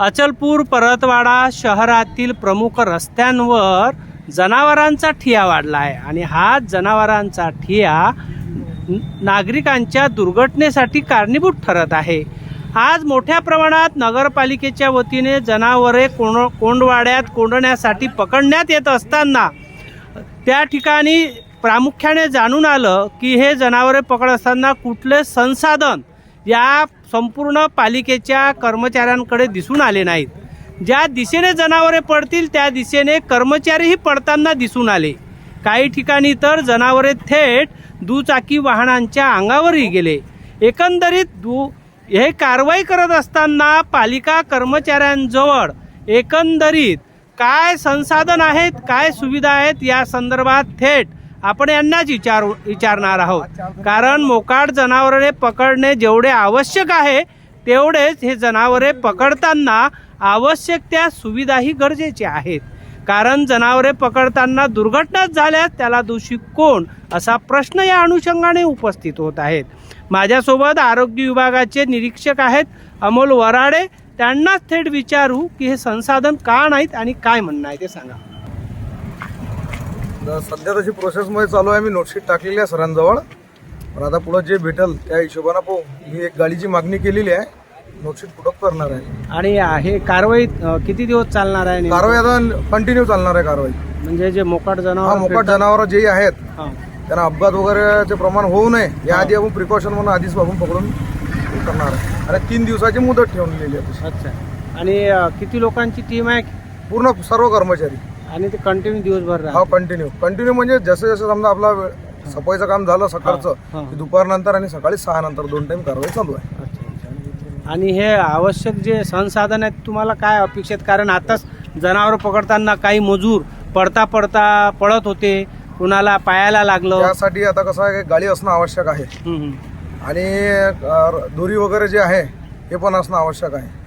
अचलपूर परतवाडा शहरातील प्रमुख रस्त्यांवर जनावरांचा ठिया वाढला आहे आणि हा जनावरांचा ठिया नागरिकांच्या दुर्घटनेसाठी कारणीभूत ठरत आहे। आज मोठ्या प्रमाणात नगरपालिकेच्या वतीने जनावरे कोंडवाड्यात कोंडण्यासाठी पकडण्यात येत असताना त्या ठिकाणी प्रामुख्याने जाणून आलं की हे जनावरे पकड असताना कुठले संसाधन या संपूर्ण पालिकेच्या कर्मचाऱ्यांकडे दिसून आले नाहीत। ज्या दिशेने जनावरे पडतील त्या दिशेने कर्मचारीही पडताना दिसून आले। काही ठिकाणी तर जनावरे थेट दुचाकी वाहनांच्या अंगावरही गेले। एकंदरीत हे कारवाई करत असताना पालिका कर्मचाऱ्यांजवळ एकंदरीत काय संसाधन आहेत, काय सुविधा आहेत या संदर्भात थेट आपण यांनाच विचारणार आहोत। कारण मोकाट जनावरे पकडणे जेवढे आवश्यक आहे तेवढेच हे जनावरे पकडताना आवश्यक त्या सुविधाही गरजेच्या आहेत। कारण जनावरे पकडताना दुर्घटना झाल्यास त्याला दोषी कोण असा प्रश्न या अनुषंगाने उपस्थित होत आहेत। माझ्यासोबत आरोग्य विभागाचे निरीक्षक आहेत अमोल वराडे, त्यांनाच थेट विचारू की हे संसाधन का नाहीत आणि काय म्हणणं आहे ते सांगा। सध्या तशी प्रोसेसमध्ये चालू आहे। मी नोटशीट टाकलेली आहे सरांजवळ, पण आता पुढे जे भेटेल त्या हिशोबाने पाहू। मी एक गाडीची मागणी केलेली आहे, नोटशीट पुढे करणार आहे। आणि हे कारवाई किती दिवस चालणार आहे? कारवाई आता कंटिन्यू चालणार आहे कारवाई। म्हणजे जे मोकाट जनावर जे आहेत त्यांना अपघात वगैरेचे प्रमाण होऊ नये याआधी आपण प्रिकॉशन म्हणून आधीच आपण पकडून करणार आहे आणि 3 दिवसाची मुदत ठेवलेली आहे। अच्छा, आणि किती लोकांची टीम आहे? पूर्ण सर्व कर्मचारी। आणि ते कंटिन्यू दिवसभर हा कंटिन्यू म्हणजे जसं समजा आपला सफाईचं काम झालं सकाळचं, दुपारनंतर आणि सकाळी 6 नंतर 2 टाइम कारवाई चालू आहे। आणि हे आवश्यक जे संसाधन आहेत तुम्हाला काय अपेक्षित? कारण आताच जनावर पकडताना काही मजूर पडत होते, कुणाला पायाला लागलं। त्यासाठी आता कसं आहे, गाडी असणं आवश्यक आहे आणि दोरी वगैरे जे आहे हे पण असणं आवश्यक आहे।